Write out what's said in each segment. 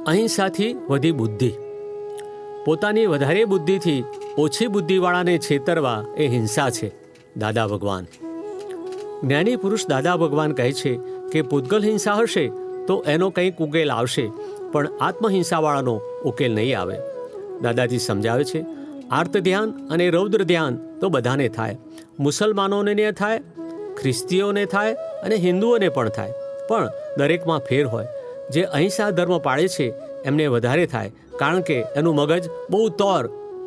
અહિંસાથી વધી બુદ્ધિ. પોતાની વધારે બુદ્ધિથી ઓછી બુદ્ધિવાળાને છેતરવા એ હિંસા છે. દાદા ભગવાન. જ્ઞાની પુરુષ દાદા ભગવાન કહે છે કે પૂતગલ હિંસા હશે તો એનો કંઈક ઉકેલ આવશે, પણ આત્મહિંસાવાળાનો ઉકેલ નહીં આવે. દાદાજી સમજાવે છે, આર્ત ધ્યાન અને રૌદ્ર ધ્યાન તો બધાને થાય. મુસલમાનોને થાય, ખ્રિસ્તીઓને થાય અને હિન્દુઓને પણ થાય, પણ દરેકમાં ફેર હોય. જે અહિંસા ધર્મ પાળે છે એમને વધારે થાય, કારણ કે એનું મગજ બહુ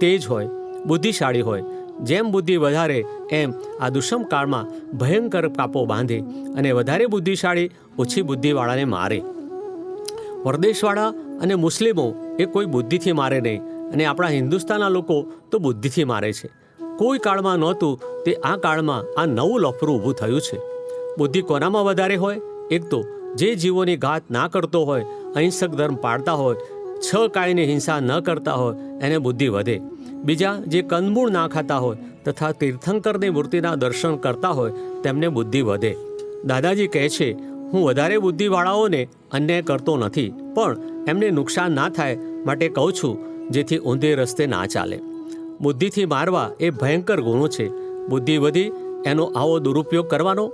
તેજ હોય, બુદ્ધિશાળી હોય. જેમ બુદ્ધિ વધારે એમ આ દુષ્મ કાળમાં ભયંકર કાપો બાંધે અને વધારે બુદ્ધિશાળી ઓછી બુદ્ધિવાળાને મારે. પરદેશવાળા અને મુસ્લિમો એ કોઈ બુદ્ધિથી મારે નહીં, અને આપણા હિન્દુસ્તાનના લોકો તો બુદ્ધિથી મારે છે. કોઈ કાળમાં નહોતું તે આ કાળમાં આ નવું લફરું ઊભું થયું છે. બુદ્ધિ કોનામાં વધારે હોય? એક તો જે જીવોની ઘાત ના કરતો હોય, અહિંસક ધર્મ પાળતા હોય, છ કાયની હિંસા ન કરતા હોય, એને બુદ્ધિ વધે. બીજા જે કંદમૂળ ના ખાતા હોય તથા તીર્થંકરની મૂર્તિના દર્શન કરતા હોય તેમને બુદ્ધિ વધે. દાદાજી કહે છે, હું વધારે બુદ્ધિવાળાઓને અન્યાય કરતો નથી, પણ એમને નુકસાન ના થાય માટે કહું છું, જેથી ઊંધે રસ્તે ના ચાલે. બુદ્ધિથી મારવા એ ભયંકર ગુનો છે. બુદ્ધિ વધી એનો આવો દુરુપયોગ કરવાનો.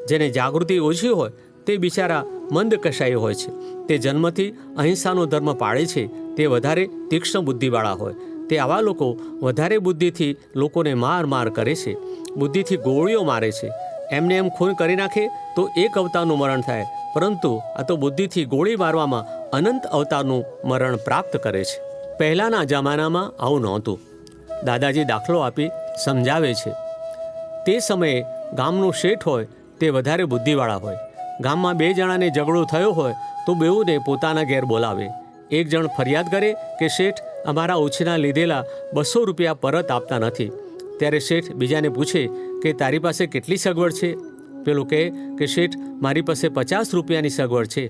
જેને જાગૃતિ ઓછી હોય તે બિચારા મંદ કશાય હોય છે. તે જન્મથી અહિંસાનો ધર્મ પાળે છે. તે વધારે તીક્ષ્ણ બુદ્ધિવાળા હોય. તે આવા લોકો વધારે બુદ્ધિથી લોકોને માર કરે છે. બુદ્ધિથી ગોળીઓ મારે છે. એમને એમ ખૂન કરી નાખે તો એક અવતારનું મરણ થાય, પરંતુ આ તો બુદ્ધિથી ગોળી મારવામાં અનંત અવતારનું મરણ પ્રાપ્ત કરે છે. પહેલાંના જમાનામાં આવું નહોતું. દાદાજી દાખલો આપી સમજાવે છે. તે સમયે ગામનું શેઠ હોય તે વધારે બુદ્ધિવાળા હોય. ગામમાં બે જણાને ઝઘડો થયો હોય તો બેઉને પોતાના ઘેર બોલાવે. એક જણ ફરિયાદ કરે કે શેઠ, અમારા ઓછીના લીધેલા 200 રૂપિયા પરત આપતા નથી. ત્યારે શેઠ બીજાને પૂછે કે તારી પાસે કેટલી સગવડ છે? પેલું કહે કે શેઠ, મારી પાસે 50 રૂપિયાની સગવડ છે.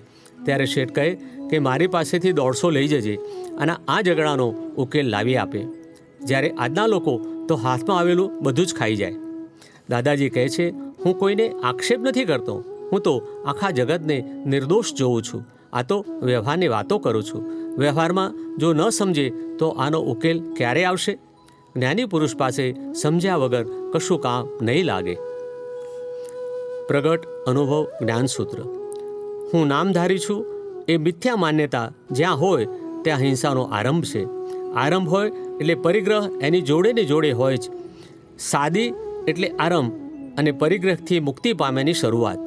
ત્યારે શેઠ કહે કે મારી પાસેથી 150 લઈ જજે અને આ ઝઘડાનો ઉકેલ લાવી આપે. જ્યારે આજના લોકો તો હાથમાં આવેલું બધું જ ખાઈ જાય. દાદાજી કહે છે, હું કોઈને આક્ષેપ નથી કરતો, હું તો આખા જગતને નિર્દોષ જોઉં છું. આ તો વ્યવહારની વાતો કરું છું. વ્યવહારમાં જો ન સમજે તો આનો ઉકેલ ક્યારે આવશે? જ્ઞાની પુરુષ પાસે સમજ્યા વગર કશું કામ નહીં લાગે. પ્રગટ અનુભવ જ્ઞાનસૂત્ર. હું નામધારી છું એ મિથ્યા માન્યતા જ્યાં હોય ત્યાં હિંસાનો આરંભ છે. આરંભ હોય એટલે પરિગ્રહ એની જોડે ને જોડે હોય જ. સાદી એટલે આરંભ અને પરિગ્રહથી મુક્તિ પામ્યાની શરૂઆત.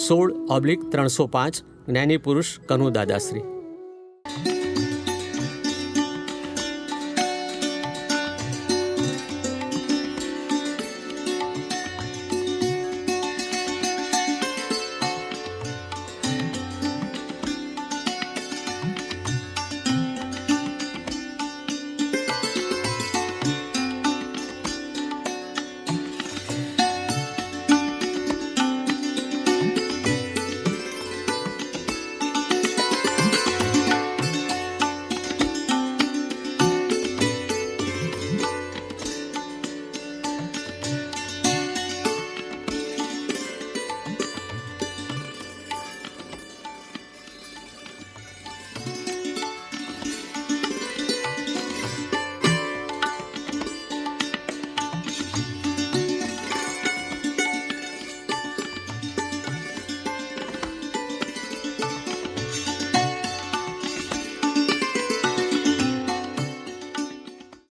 16/305 જ્ઞાની પુરુષ કનુ દાદાશ્રી.